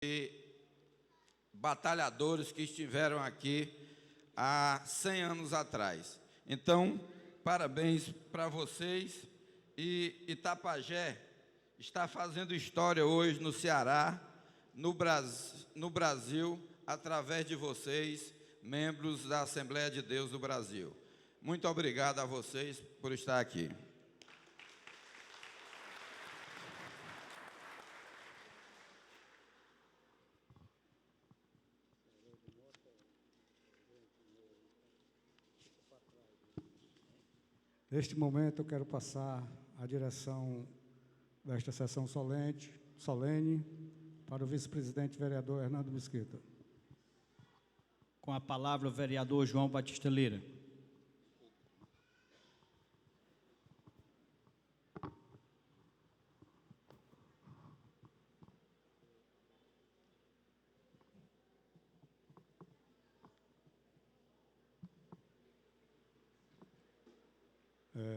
e batalhadores que estiveram aqui há 100 anos atrás. Então, parabéns para vocês. E Itapajé está fazendo história hoje no Ceará, no Brasil, através de vocês, membros da Assembleia de Deus do Brasil. Muito obrigado a vocês por estar aqui. Neste momento, eu quero passar a direção desta sessão solene para o vice-presidente vereador Hernando Mesquita. Com a palavra, o vereador João Batista Lira.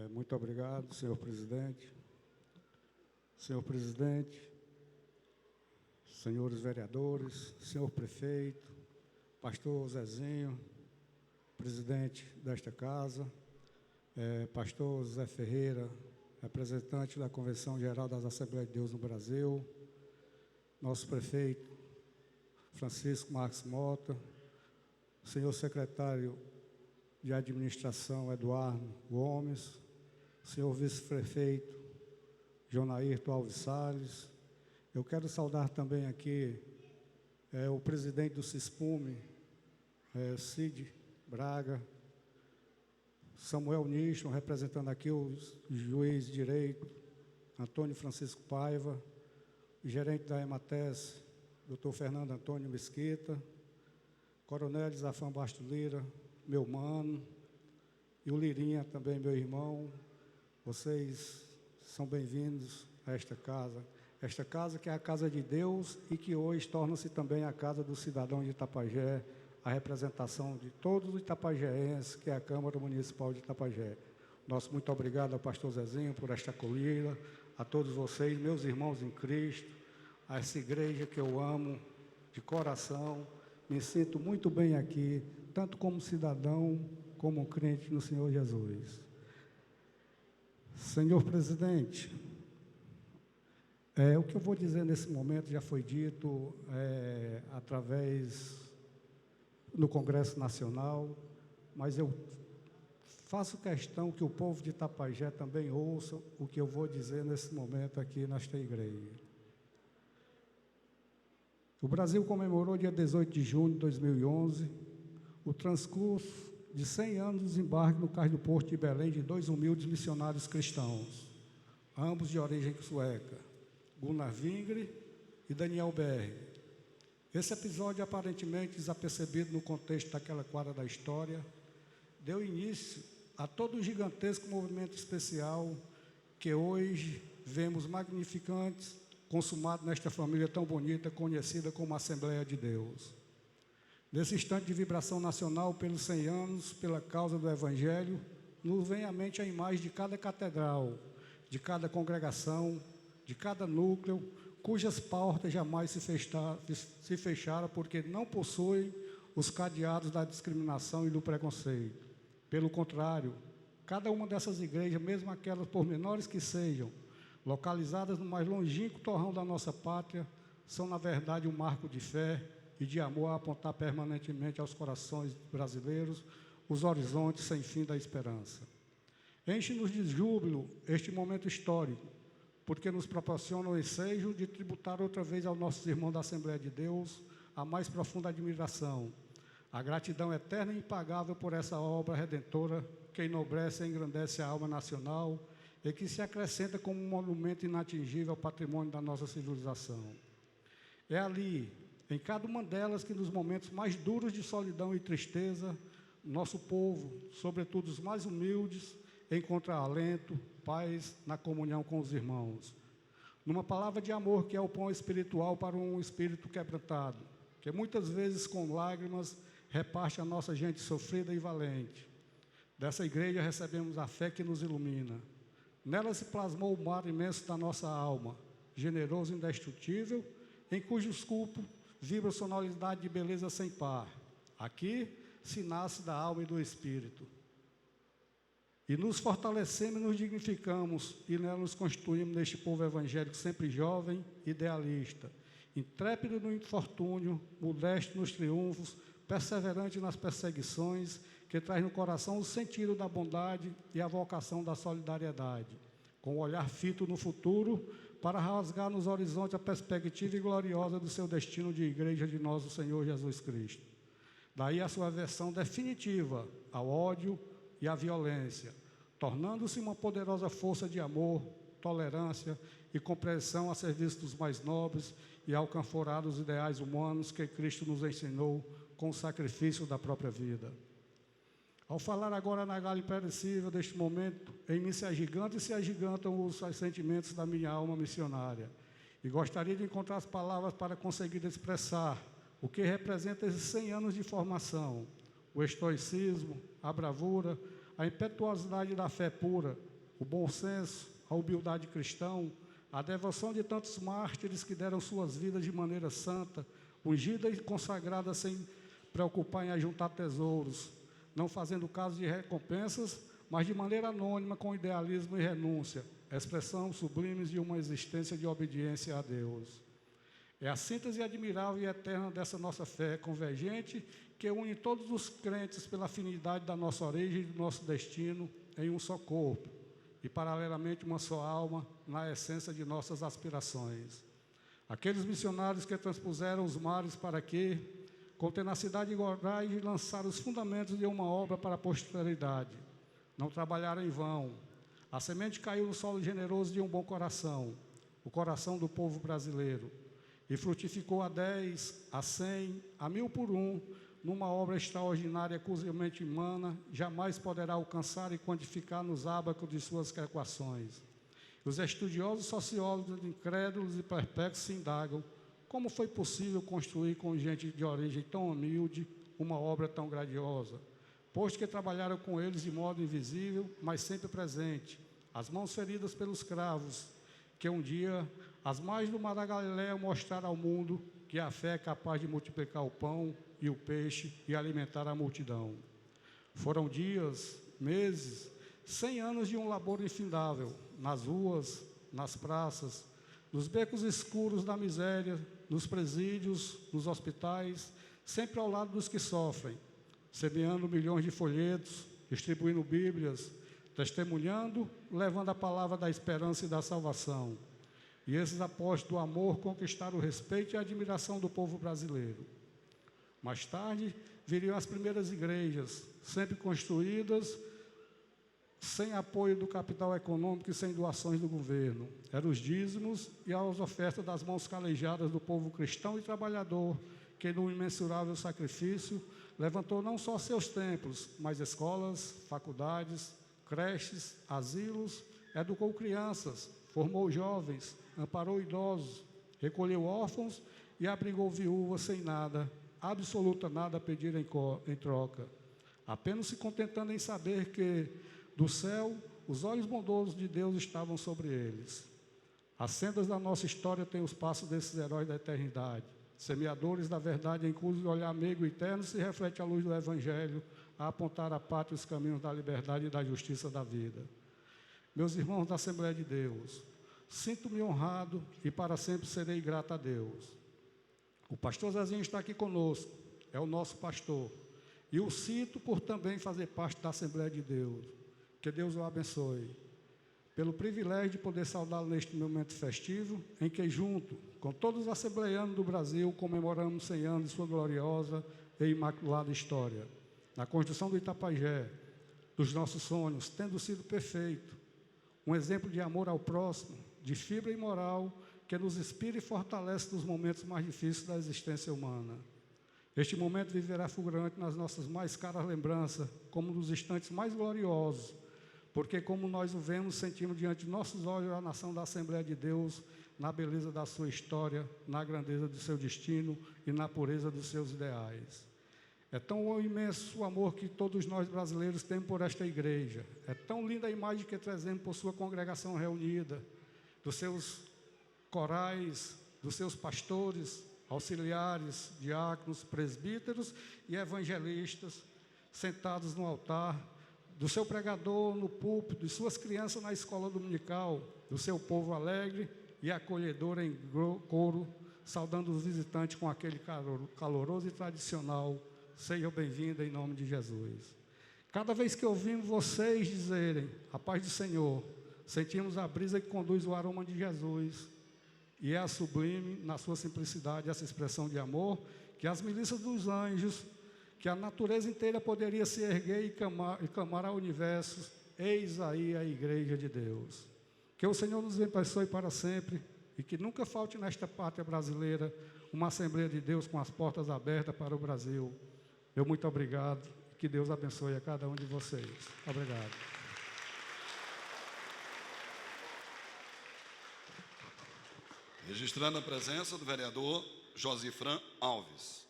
Muito obrigado, senhor presidente. Senhor presidente, senhores vereadores, senhor prefeito, pastor Zezinho, presidente desta casa, pastor Zé Ferreira, representante da Convenção Geral das Assembleias de Deus no Brasil, nosso prefeito Francisco Marques Mota, senhor secretário de Administração Eduardo Gomes, senhor vice-prefeito Jonairto Alves Salles. Eu quero saudar também aqui o presidente do CISPUME, Cid Braga, Samuel Nichon, representando aqui o juiz de direito, Antônio Francisco Paiva, o gerente da EMATES, doutor Fernando Antônio Mesquita, coronel Zafão Bastos Lira, meu mano, e o Lirinha também, meu irmão. Vocês são bem-vindos a esta casa que é a casa de Deus e que hoje torna-se também a casa do cidadão de Itapajé, a representação de todos os itapajéenses, que é a Câmara Municipal de Itapajé. Nosso muito obrigado ao pastor Zezinho por esta acolhida, a todos vocês, meus irmãos em Cristo, a essa igreja que eu amo de coração. Me sinto muito bem aqui, tanto como cidadão, como crente no Senhor Jesus. Senhor presidente, o que eu vou dizer nesse momento já foi dito através no Congresso Nacional, mas eu faço questão que o povo de Itapajé também ouça o que eu vou dizer nesse momento aqui nesta igreja. O Brasil comemorou, dia 18 de junho de 2011, o transcurso de 100 anos do desembarque no Cais do Porto de Belém de dois humildes missionários cristãos, ambos de origem sueca, Gunnar Vingre e Daniel Berg. Esse episódio, aparentemente desapercebido no contexto daquela quadra da história, deu início a todo um gigantesco movimento especial que hoje vemos magnificantes, consumado nesta família tão bonita, conhecida como Assembleia de Deus. Nesse instante de vibração nacional pelos 100 anos, pela causa do Evangelho, nos vem à mente a imagem de cada catedral, de cada congregação, de cada núcleo, cujas portas jamais se fecharam porque não possuem os cadeados da discriminação e do preconceito. Pelo contrário, cada uma dessas igrejas, mesmo aquelas por menores que sejam, localizadas no mais longínquo torrão da nossa pátria, são, na verdade, um marco de fé e de amor a apontar permanentemente aos corações brasileiros os horizontes sem fim da esperança. Enche-nos de júbilo este momento histórico, porque nos proporciona o ensejo de tributar outra vez aos nossos irmãos da Assembleia de Deus a mais profunda admiração, a gratidão eterna e impagável por essa obra redentora que enobrece e engrandece a alma nacional e que se acrescenta como um monumento inatingível ao patrimônio da nossa civilização. É ali, em cada uma delas, que nos momentos mais duros de solidão e tristeza, nosso povo, sobretudo os mais humildes, encontra alento, paz na comunhão com os irmãos. Numa palavra de amor que é o pão espiritual para um espírito quebrantado, que muitas vezes com lágrimas reparte a nossa gente sofrida e valente. Dessa igreja recebemos a fé que nos ilumina. Nela se plasmou o mar imenso da nossa alma, generoso e indestrutível, em cujos cultos vibra sonoridade de beleza sem par. Aqui se nasce da alma e do espírito. E nos fortalecemos e nos dignificamos, e nela nos constituímos neste povo evangélico sempre jovem, idealista, intrépido no infortúnio, modesto nos triunfos, perseverante nas perseguições, que traz no coração o sentido da bondade e a vocação da solidariedade, com o olhar fito no futuro, para rasgar nos horizontes a perspectiva gloriosa do seu destino de igreja de nosso Senhor Jesus Cristo. Daí a sua aversão definitiva ao ódio e à violência, tornando-se uma poderosa força de amor, tolerância e compreensão a serviço dos mais nobres e alcanforar os ideais humanos que Cristo nos ensinou com o sacrifício da própria vida. Ao falar agora na galha imperecível deste momento, em mim se agigantam e se agigantam os sentimentos da minha alma missionária. E gostaria de encontrar as palavras para conseguir expressar o que representa esses 100 anos de formação, o estoicismo, a bravura, a impetuosidade da fé pura, o bom senso, a humildade cristã, a devoção de tantos mártires que deram suas vidas de maneira santa, ungida e consagrada sem preocupar em ajuntar tesouros, não fazendo caso de recompensas, mas de maneira anônima, com idealismo e renúncia, expressão sublimes de uma existência de obediência a Deus. É a síntese admirável e eterna dessa nossa fé convergente, que une todos os crentes pela afinidade da nossa origem e do nosso destino em um só corpo, e paralelamente uma só alma, na essência de nossas aspirações. Aqueles missionários que transpuseram os mares para que, com tenacidade e coragem, lançaram os fundamentos de uma obra para a posteridade. Não trabalharam em vão. A semente caiu no solo generoso de um bom coração, o coração do povo brasileiro, e frutificou a 10, a 100, a 1000 por um, numa obra extraordinária, curiosamente humana, jamais poderá alcançar e quantificar nos ábacos de suas equações. Os estudiosos sociólogos incrédulos e perplexos se indagam: como foi possível construir com gente de origem tão humilde uma obra tão grandiosa? Posto que trabalharam com eles de modo invisível, mas sempre presente, as mãos feridas pelos cravos, que um dia as margens do mar da Galileia mostraram ao mundo que a fé é capaz de multiplicar o pão e o peixe e alimentar a multidão. Foram dias, meses, 100 anos de um labor infindável, nas ruas, nas praças, nos becos escuros da miséria, nos presídios, nos hospitais, sempre ao lado dos que sofrem, semeando milhões de folhetos, distribuindo bíblias, testemunhando, levando a palavra da esperança e da salvação. E esses apóstolos do amor conquistaram o respeito e a admiração do povo brasileiro. Mais tarde, viriam as primeiras igrejas, sempre construídas sem apoio do capital econômico e sem doações do governo. Eram os dízimos e as ofertas das mãos calejadas do povo cristão e trabalhador, que, no imensurável sacrifício, levantou não só seus templos, mas escolas, faculdades, creches, asilos, educou crianças, formou jovens, amparou idosos, recolheu órfãos e abrigou viúvas sem nada, absoluta nada a pedir em troca, apenas se contentando em saber que, do céu, os olhos bondosos de Deus estavam sobre eles. As sendas da nossa história têm os passos desses heróis da eternidade, semeadores da verdade, em cujo olhar meigo e eterno se reflete a luz do Evangelho, a apontar à pátria os caminhos da liberdade e da justiça da vida. Meus irmãos da Assembleia de Deus, sinto-me honrado e para sempre serei grato a Deus. O pastor Zezinho está aqui conosco, é o nosso pastor, e o cito por também fazer parte da Assembleia de Deus. Que Deus o abençoe, pelo privilégio de poder saudá-lo neste momento festivo, em que, junto com todos os assembleianos do Brasil, comemoramos 100 anos de sua gloriosa e imaculada história, na construção do Itapajé, dos nossos sonhos, tendo sido perfeito, um exemplo de amor ao próximo, de fibra e moral, que nos inspira e fortalece nos momentos mais difíceis da existência humana. Este momento viverá fulgurante nas nossas mais caras lembranças, como nos instantes mais gloriosos, porque, como nós o vemos, sentimos diante de nossos olhos a nação da Assembleia de Deus, na beleza da sua história, na grandeza do seu destino e na pureza dos seus ideais. É tão imenso o amor que todos nós brasileiros temos por esta igreja. É tão linda a imagem que trazemos por sua congregação reunida, dos seus corais, dos seus pastores, auxiliares, diáconos, presbíteros e evangelistas, sentados no altar, do seu pregador no púlpito, de suas crianças na escola dominical, do seu povo alegre e acolhedor em coro, saudando os visitantes com aquele caloroso e tradicional: sejam bem-vindos em nome de Jesus. Cada vez que ouvimos vocês dizerem a paz do Senhor, sentimos a brisa que conduz o aroma de Jesus, e é a sublime, na sua simplicidade, essa expressão de amor, que as milícias dos anjos, que a natureza inteira poderia se erguer e clamar ao universo: eis aí a igreja de Deus. Que o Senhor nos abençoe para sempre, e que nunca falte nesta pátria brasileira uma Assembleia de Deus com as portas abertas para o Brasil. Eu muito obrigado, e que Deus abençoe a cada um de vocês. Obrigado. Registrando a presença do vereador Josifran Alves.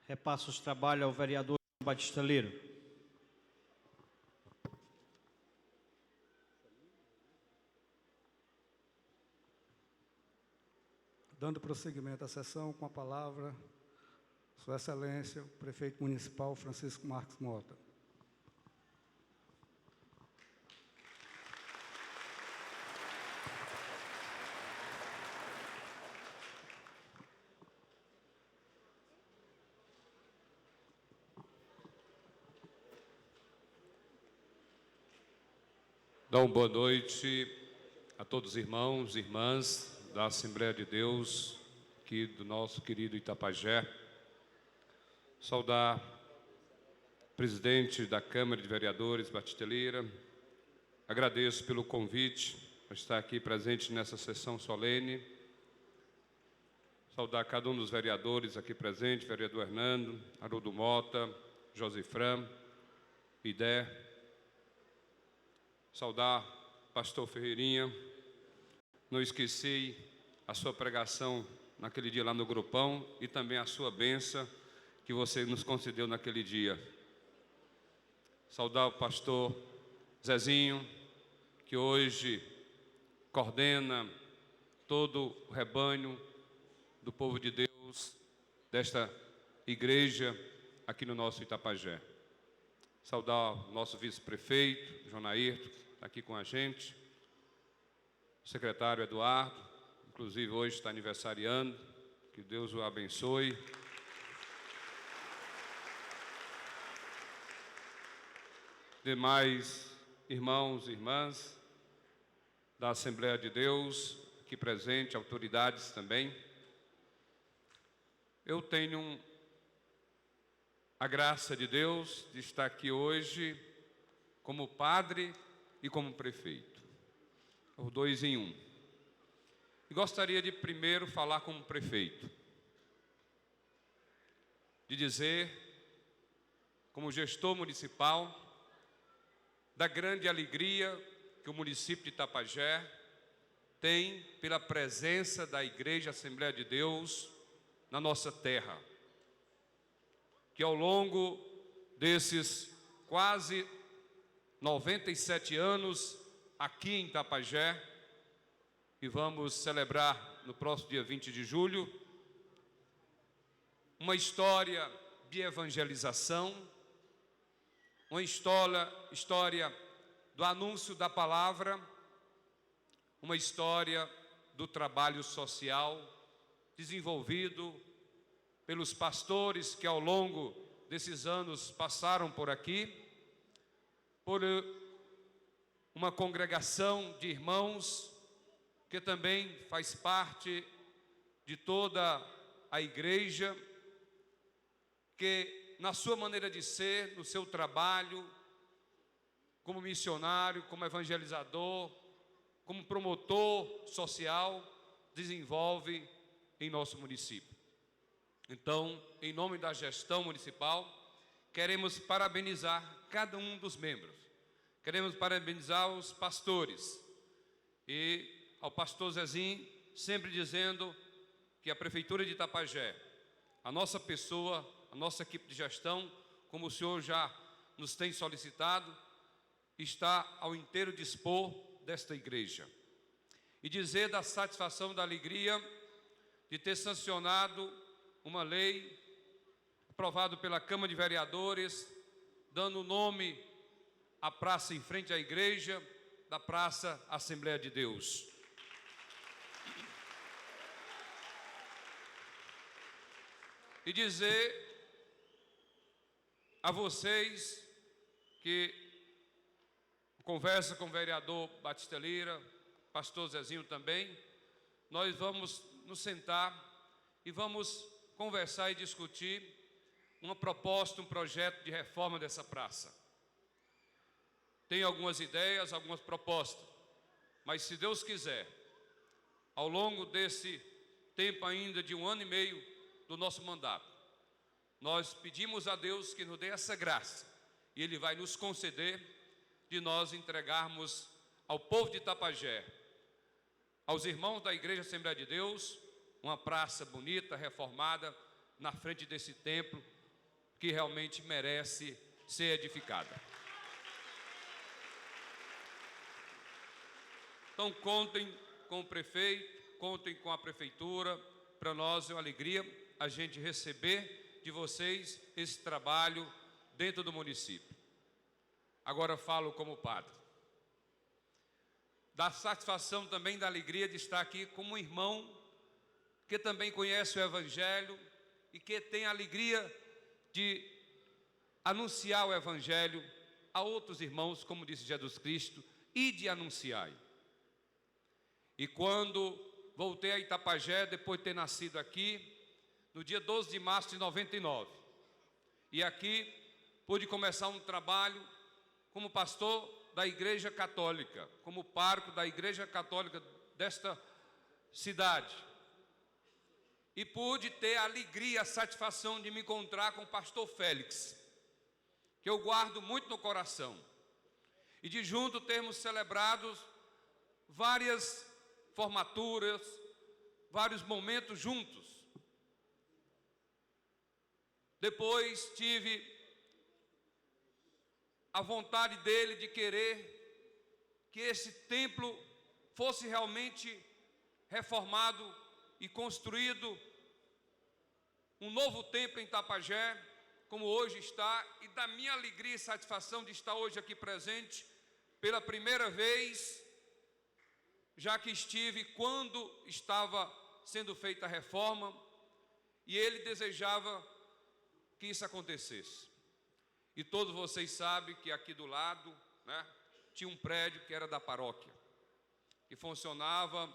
Repasso os trabalhos ao vereador João Batista Lira. Dando prosseguimento à sessão, com a palavra, Sua Excelência, o Prefeito Municipal Francisco Marques Mota. Dá uma boa noite a todos os irmãos e irmãs da Assembleia de Deus, aqui do nosso querido Itapajé. Saudar o presidente da Câmara de Vereadores, Batista Lira. Agradeço pelo convite para estar aqui presente nessa sessão solene. Saudar cada um dos vereadores aqui presentes, vereador Hernando, Haroldo Mota, Josifran, Idé. Saudar pastor Ferreirinha, não esqueci a sua pregação naquele dia lá no Grupão e também a sua bênção que você nos concedeu naquele dia. Saudar o pastor Zezinho, que hoje coordena todo o rebanho do povo de Deus, desta igreja aqui no nosso Itapajé. Saudar o nosso vice-prefeito, João Ayrton, está aqui com a gente, o secretário Eduardo, inclusive hoje está aniversariando, que Deus o abençoe. Demais irmãos e irmãs da Assembleia de Deus, aqui presente, autoridades também. Eu tenho a graça de Deus de estar aqui hoje como padre e como prefeito, os dois em um. E gostaria de primeiro falar como prefeito, de dizer, como gestor municipal, da grande alegria que o município de Itapajé tem pela presença da Igreja Assembleia de Deus na nossa terra, que ao longo desses quase 97 anos aqui em Itapajé, e vamos celebrar no próximo dia 20 de julho, uma história de evangelização, uma história do anúncio da palavra, uma história do trabalho social desenvolvido pelos pastores que ao longo desses anos passaram por aqui, por uma congregação de irmãos que também faz parte de toda a igreja, que na sua maneira de ser, no seu trabalho, como missionário, como evangelizador, como promotor social, desenvolve em nosso município. Então, em nome da gestão municipal, queremos parabenizar cada um dos membros. Queremos parabenizar os pastores e ao pastor Zezinho, sempre dizendo que a Prefeitura de Itapajé, a nossa pessoa, a nossa equipe de gestão, como o senhor já nos tem solicitado, está ao inteiro dispor desta igreja. e dizer da satisfação, da alegria de ter sancionado uma lei aprovada pela Câmara de Vereadores, dando o nome à praça em frente à igreja, da Praça Assembleia de Deus. E dizer a vocês que conversa com o vereador Batista Lira, pastor Zezinho também, nós vamos nos sentar e vamos conversar e discutir uma proposta, um projeto de reforma dessa praça. Tem algumas ideias, algumas propostas, mas se Deus quiser, ao longo desse tempo ainda de 1 ano e meio do nosso mandato, nós pedimos a Deus que nos dê essa graça, e Ele vai nos conceder de nós entregarmos ao povo de Itapajé, aos irmãos da Igreja Assembleia de Deus, uma praça bonita, reformada, na frente desse templo, que realmente merece ser edificada. Então contem com o prefeito, contem com a prefeitura, para nós é uma alegria a gente receber de vocês esse trabalho dentro do município. Agora falo como padre. Da satisfação também, da alegria de estar aqui como um irmão que também conhece o Evangelho e que tem a alegria de anunciar o Evangelho a outros irmãos, como disse Jesus Cristo, e de anunciar. E quando voltei a Itapajé, depois de ter nascido aqui, no dia 12 de março de 99, e aqui pude começar um trabalho como pastor da Igreja Católica, como pároco da Igreja Católica desta cidade. E pude ter a alegria, a satisfação de me encontrar com o pastor Félix, que eu guardo muito no coração. E de junto termos celebrado várias formaturas, vários momentos juntos. Depois tive a vontade dele de querer que esse templo fosse realmente reformado e construído um novo templo em Itapajé, como hoje está, e da minha alegria e satisfação de estar hoje aqui presente pela primeira vez, já que estive quando estava sendo feita a reforma, e ele desejava que isso acontecesse. E todos vocês sabem que aqui do lado, né, tinha um prédio que era da paróquia, que funcionava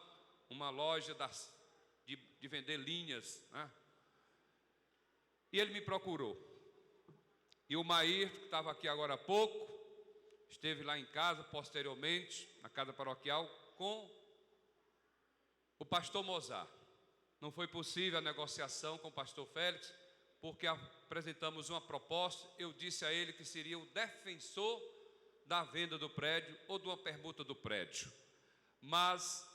uma loja de vender linhas, né? E ele me procurou. E o Mair, que estava aqui agora há pouco, esteve lá em casa, posteriormente, na casa paroquial, com o pastor Mozart. Não foi possível a negociação com o pastor Félix, porque apresentamos uma proposta. Eu disse a ele que seria o defensor da venda do prédio ou de uma permuta do prédio. Mas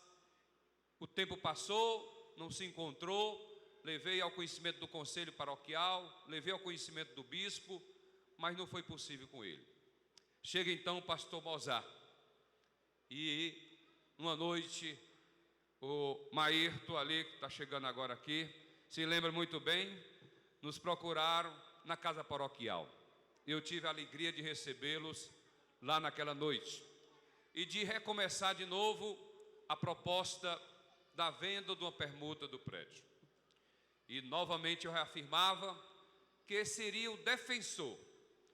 o tempo passou, não se encontrou, levei ao conhecimento do conselho paroquial, levei ao conhecimento do bispo, mas não foi possível com ele. Chega então o pastor Mozart, e uma noite o Maírto ali, que está chegando agora aqui, se lembra muito bem, nos procuraram na casa paroquial. Eu tive a alegria de recebê-los lá naquela noite e de recomeçar de novo a proposta da venda de uma permuta do prédio. E novamente eu reafirmava que seria o defensor,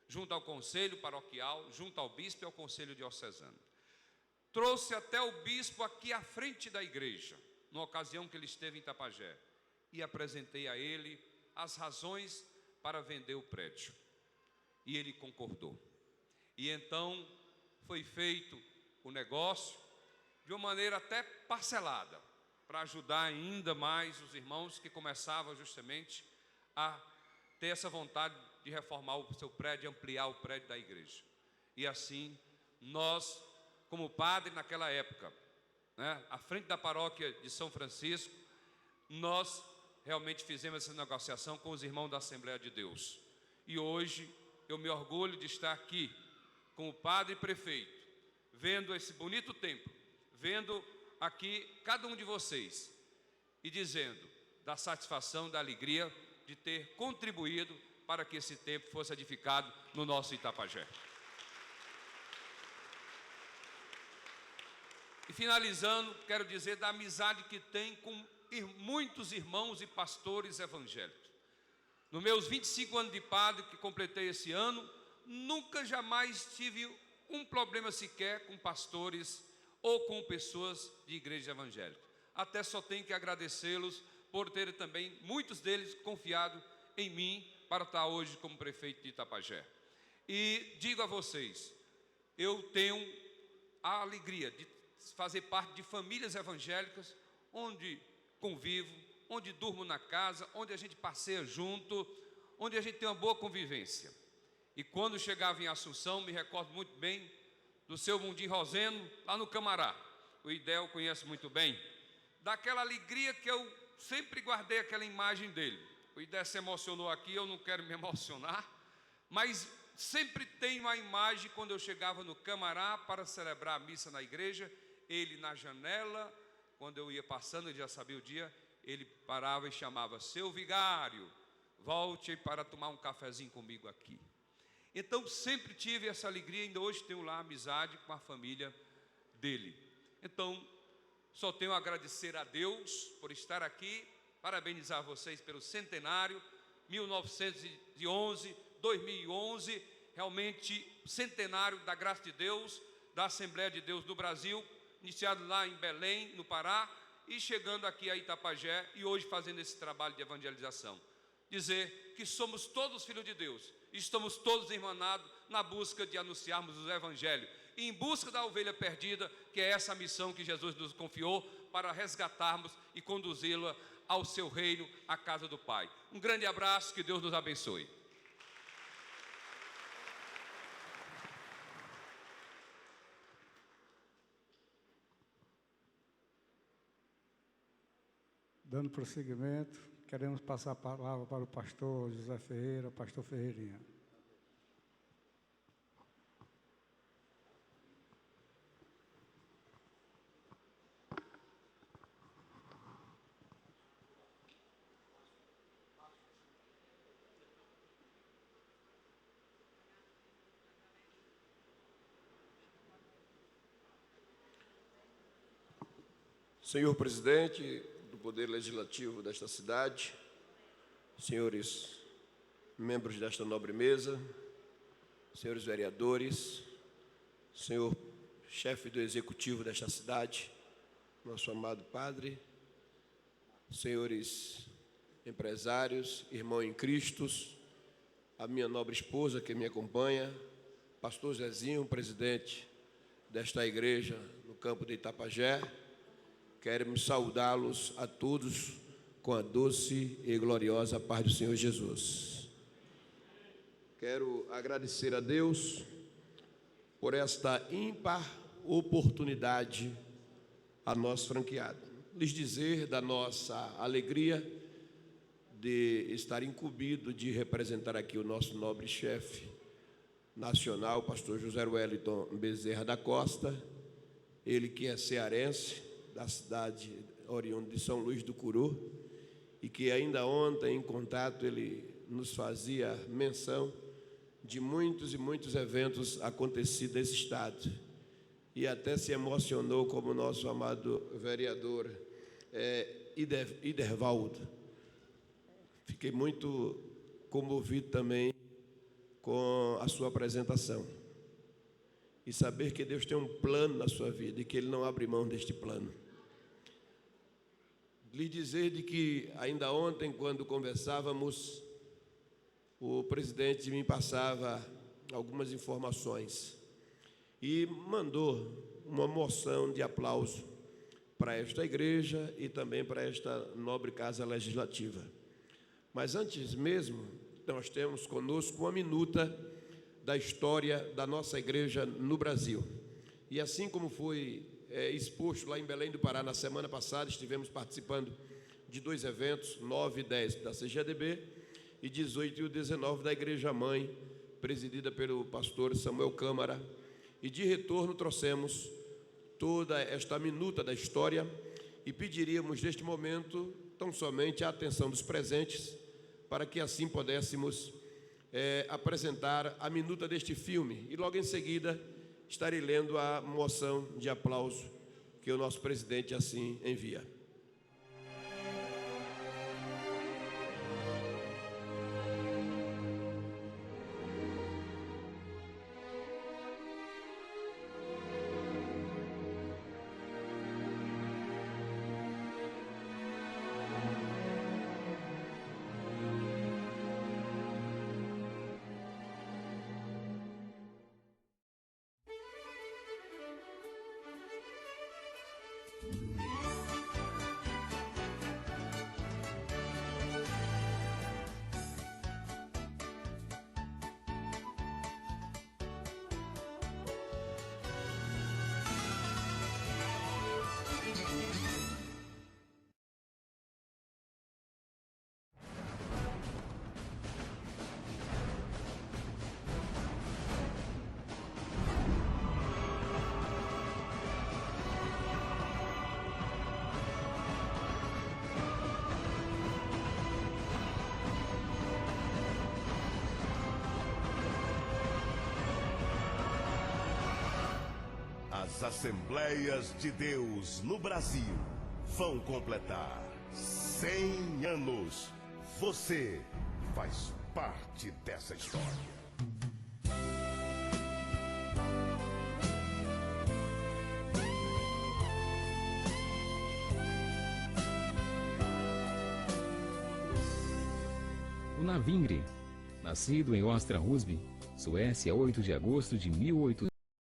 junto ao conselho paroquial, junto ao bispo e ao conselho diocesano. Trouxe até o bispo aqui à frente da igreja, numa ocasião que ele esteve em Itapajé, e apresentei a ele as razões para vender o prédio. E ele concordou. E então foi feito o negócio de uma maneira até parcelada, para ajudar ainda mais os irmãos que começavam justamente a ter essa vontade de reformar o seu prédio, ampliar o prédio da igreja. E assim, nós, como padre naquela época, né, à frente da paróquia de São Francisco, nós realmente fizemos essa negociação com os irmãos da Assembleia de Deus. E hoje eu me orgulho de estar aqui com o padre prefeito, vendo esse bonito templo, vendo aqui cada um de vocês e dizendo da satisfação, da alegria de ter contribuído para que esse templo fosse edificado no nosso Itapajé. E finalizando, quero dizer da amizade que tem com muitos irmãos e pastores evangélicos. Nos meus 25 anos de padre, que completei esse ano, nunca jamais tive um problema sequer com pastores ou com pessoas de igreja evangélica. Até só tenho que agradecê-los por terem também, muitos deles, confiado em mim para estar hoje como prefeito de Itapajé. E digo a vocês, eu tenho a alegria de fazer parte de famílias evangélicas, onde convivo, onde durmo na casa, onde a gente passeia junto, onde a gente tem uma boa convivência. E quando chegava em Assunção, me recordo muito bem do seu Mundim Roseno, lá no Camará. O Idel conhece muito bem. Daquela alegria que eu sempre guardei aquela imagem dele. O Idel se emocionou aqui, eu não quero me emocionar, mas sempre tenho a imagem quando eu chegava no Camará para celebrar a missa na igreja, ele na janela, quando eu ia passando, ele já sabia o dia, ele parava e chamava: seu vigário, volte para tomar um cafezinho comigo aqui. Então sempre tive essa alegria, ainda hoje tenho lá amizade com a família dele. Então só tenho a agradecer a Deus por estar aqui, parabenizar vocês pelo centenário, 1911, 2011, realmente centenário da graça de Deus, da Assembleia de Deus do Brasil, iniciado lá em Belém, no Pará, e chegando aqui a Itapajé e hoje fazendo esse trabalho de evangelização. Dizer que somos todos filhos de Deus, estamos todos irmanados na busca de anunciarmos o Evangelho, e em busca da ovelha perdida, que é essa missão que Jesus nos confiou, para resgatarmos e conduzi-la ao seu reino, à casa do Pai. Um grande abraço, que Deus nos abençoe. Dando prosseguimento, queremos passar a palavra para o pastor José Ferreira, pastor Ferreirinha. Senhor presidente do Poder Legislativo desta cidade, senhores membros desta nobre mesa, senhores vereadores, senhor chefe do executivo desta cidade, nosso amado padre, senhores empresários, irmão em Cristo, a minha nobre esposa que me acompanha, pastor Zezinho, presidente desta igreja no campo de Itapajé, queremos saudá-los a todos com a doce e gloriosa paz do Senhor Jesus. Quero agradecer a Deus por esta ímpar oportunidade a nós franqueada. Lhes dizer da nossa alegria de estar incumbido de representar aqui o nosso nobre chefe nacional, pastor José Wellington Bezerra da Costa, ele que é cearense, da cidade oriunda de São Luís do Curu, e que ainda ontem, em contato, ele nos fazia menção de muitos e muitos eventos acontecidos nesse estado, e até se emocionou como o nosso amado vereador Idervaldo. Fiquei muito comovido também com a sua apresentação, e saber que Deus tem um plano na sua vida e que Ele não abre mão deste plano. Lhe dizer de que ainda ontem, quando conversávamos, o presidente me passava algumas informações e mandou uma moção de aplauso para esta igreja e também para esta nobre casa legislativa. Mas antes mesmo, nós temos conosco uma minuta da história da nossa igreja no Brasil. E assim como foi exposto lá em Belém do Pará na semana passada, estivemos participando de 2 eventos, 9 e 10 da CGDB e 18 e 19 da Igreja Mãe, presidida pelo pastor Samuel Câmara, e de retorno trouxemos toda esta minuta da história e pediríamos neste momento tão somente a atenção dos presentes para que assim pudéssemos apresentar a minuta deste filme e logo em seguida estarei lendo a moção de aplauso que o nosso presidente assim envia. As Assembleias de Deus no Brasil vão completar 100 anos. Você faz parte dessa história. O Navingre, nascido em Ostra Husby, Suécia, 8 de agosto de 1800.